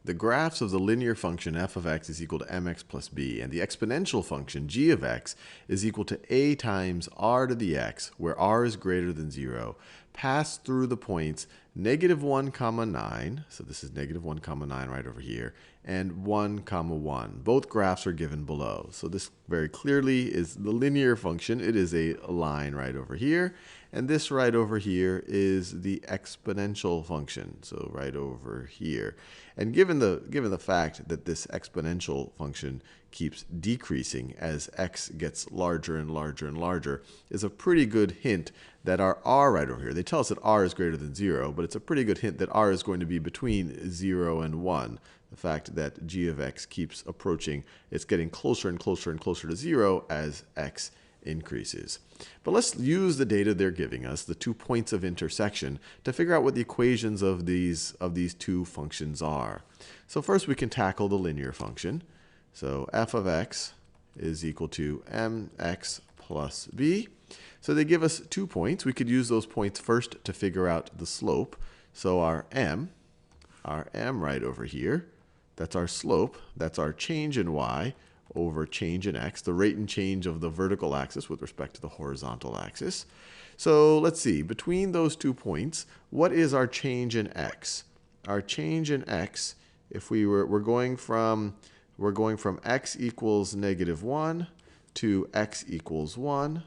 the graphs of the linear function f of x is equal to mx plus b, and the exponential function g of x is equal to a times r to the x, where r is greater than 0, pass through the points negative 1 comma 9, so this is negative 1 comma 9 right over here, and 1 comma 1. Both graphs are given below. So this very clearly is the linear function. It is a line right over here. And this right over here is the exponential function, so right over here. And given the fact that this exponential function keeps decreasing as x gets larger and larger and larger, is a pretty good hint that our r right over here, they tell us that r is greater than 0, but it's a pretty good hint that r is going to be between 0 and 1. The fact that g of x keeps approaching, it's getting closer and closer and closer to 0 as x increases. But let's use the data they're giving us, the 2 points of intersection, to figure out what the equations of these two functions are. So first we can tackle the linear function. So f of x is equal to mx plus b. So they give us 2 points. We could use those points first to figure out the slope. So our m right over here, that's our slope, that's our change in y over change in x, the rate and change of the vertical axis with respect to the horizontal axis. So let's see, between those 2 points, what is our change in x? Our change in x, if we're going from x equals negative 1 to x equals 1,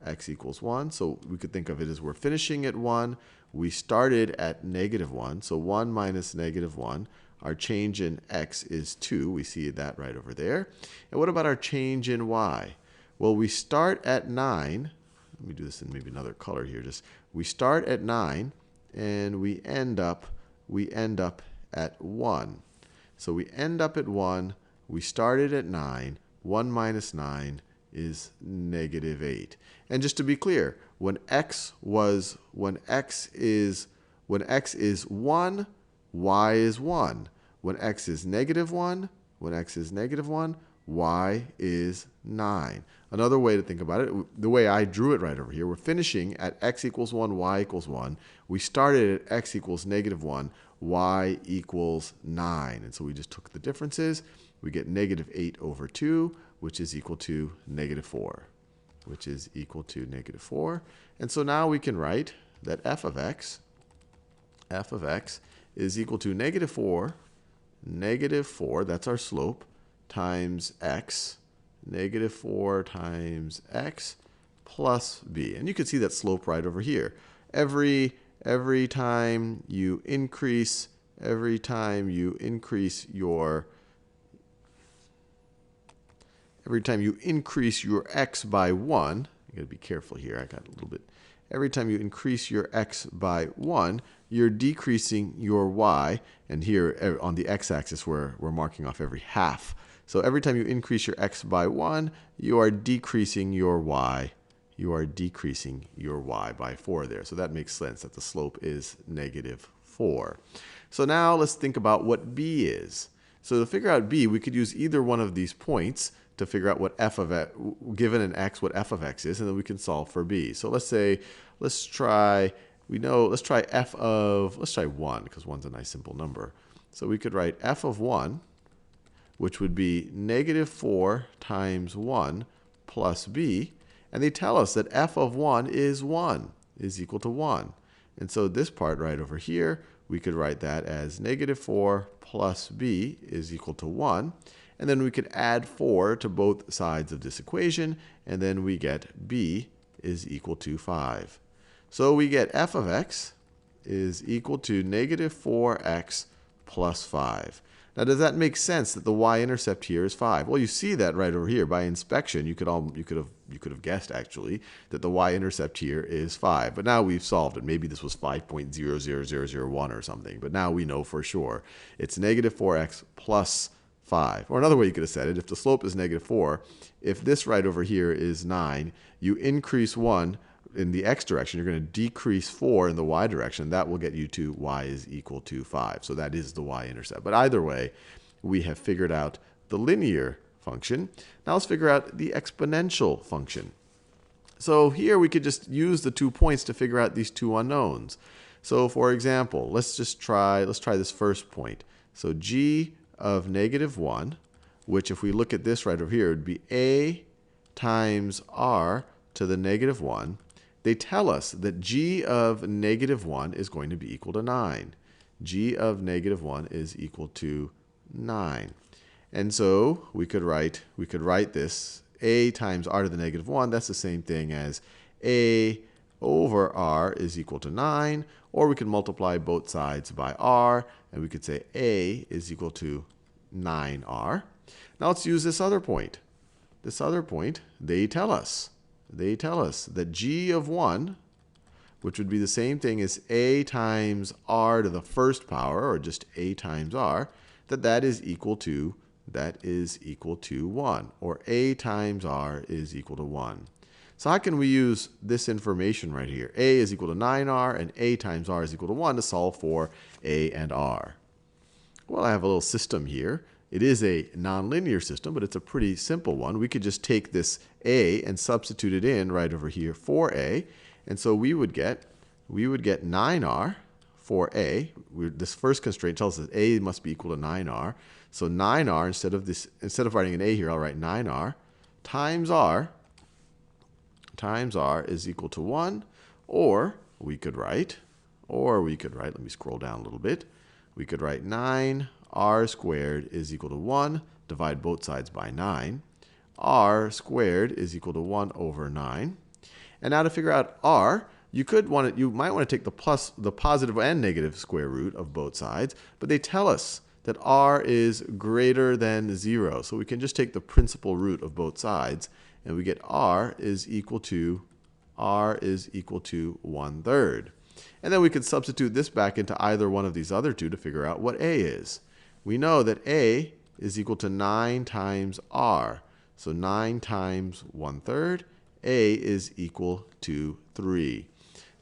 x equals 1. So we could think of it as we're finishing at 1. We started at negative 1, so 1 minus negative 1. Our change in x is 2. We see that right over there. And what about our change in y? Well, we start at 9. Let me do this in maybe another color here. We start at 9, and we end up at 1. So we end up at 1. We started at 9. 1 minus 9 is negative 8. And just to be clear, when x is 1, y is 1. When x is negative 1, y is 9. Another way to think about it, the way I drew it right over here, we're finishing at x equals 1, y equals 1. We started at x equals negative 1, y equals 9. And so we just took the differences. We get negative 8 over 2, which is equal to negative 4. And so now we can write that f of x is equal to negative 4, that's our slope, times x, negative 4 times x plus b. And you can see that slope right over here. Every time you increase your x by 1, you got to be careful here. I got a little bit. Every time you increase your x by 1, you're decreasing your y. And here on the x-axis, we're marking off every half. So every time you increase your x by 1, you are decreasing your y. You are decreasing your y by 4 there. So that makes sense that the slope is negative 4. So now let's think about what b is. So to figure out b, we could use either one of these points to figure out what f of x, given an x, what f of x is, and then we can solve for b. So let's try 1, because 1's a nice simple number. So we could write f of 1, which would be negative 4 times 1 plus b. And they tell us that f of 1 is equal to 1. And so this part right over here, we could write that as negative 4 plus b is equal to 1. And then we could add 4 to both sides of this equation, and then we get b is equal to 5. So we get f of x is equal to negative 4x plus 5. Now, does that make sense that the y-intercept here is 5? Well, you see that right over here. By inspection, you could have guessed, actually, that the y-intercept here is 5. But now we've solved it. Maybe this was 5.00001 or something. But now we know for sure. It's negative 4x plus 5. Or another way you could have said it, if the slope is negative 4, if this right over here is 9, you increase 1 in the x direction, you're going to decrease 4 in the y direction. That will get you to y is equal to 5. So that is the y-intercept. But either way, we have figured out the linear function. Now let's figure out the exponential function. So here we could just use the 2 points to figure out these 2 unknowns. So for example, let's try this first point. So g of -1, which if we look at this right over here, it would be a times r to the -1. They tell us that g of -1 is going to be equal to 9. G of -1 is equal to 9. And so we could write this a times r to the -1. That's the same thing as a over r is equal to 9. Or we could multiply both sides by r, and we could say a is equal to 9r. Now let's use this other point. This other point, they tell us that g of 1, which would be the same thing as a times r to the first power, or just a times r, that is equal to 1, or a times r is equal to 1. So how can we use this information right here? A is equal to 9r and a times r is equal to 1 to solve for a and r. Well, I have a little system here. It is a nonlinear system, but it's a pretty simple one. We could just take this a and substitute it in right over here for a. And so we would get 9r for a. This first constraint tells us a must be equal to 9r. So 9r, instead of writing an a here, I'll write 9r times r is equal to 1. Or we could write, let me scroll down a little bit. We could write 9r squared is equal to 1. Divide both sides by 9. R squared is equal to 1 over 9. And now to figure out r, you might want to take the positive and negative square root of both sides, but they tell us that r is greater than 0. So we can just take the principal root of both sides, and we get r is equal to 1/3. And then we could substitute this back into either one of these other two to figure out what a is. We know that a is equal to 9 times r. So 9 times 1/3, a is equal to 3.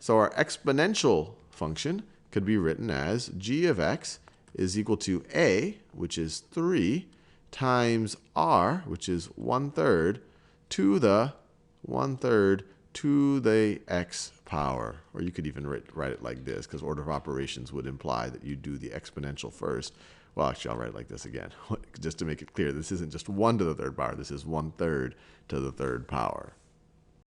So our exponential function could be written as g of x is equal to a, which is 3, times r, which is 1/3, to the 1/3 to the x power. Or you could even write it like this, because order of operations would imply that you do the exponential first. Well, actually, I'll write it like this again, just to make it clear. This isn't just 1 to the 3rd power. This is 1/3 to the 3rd power.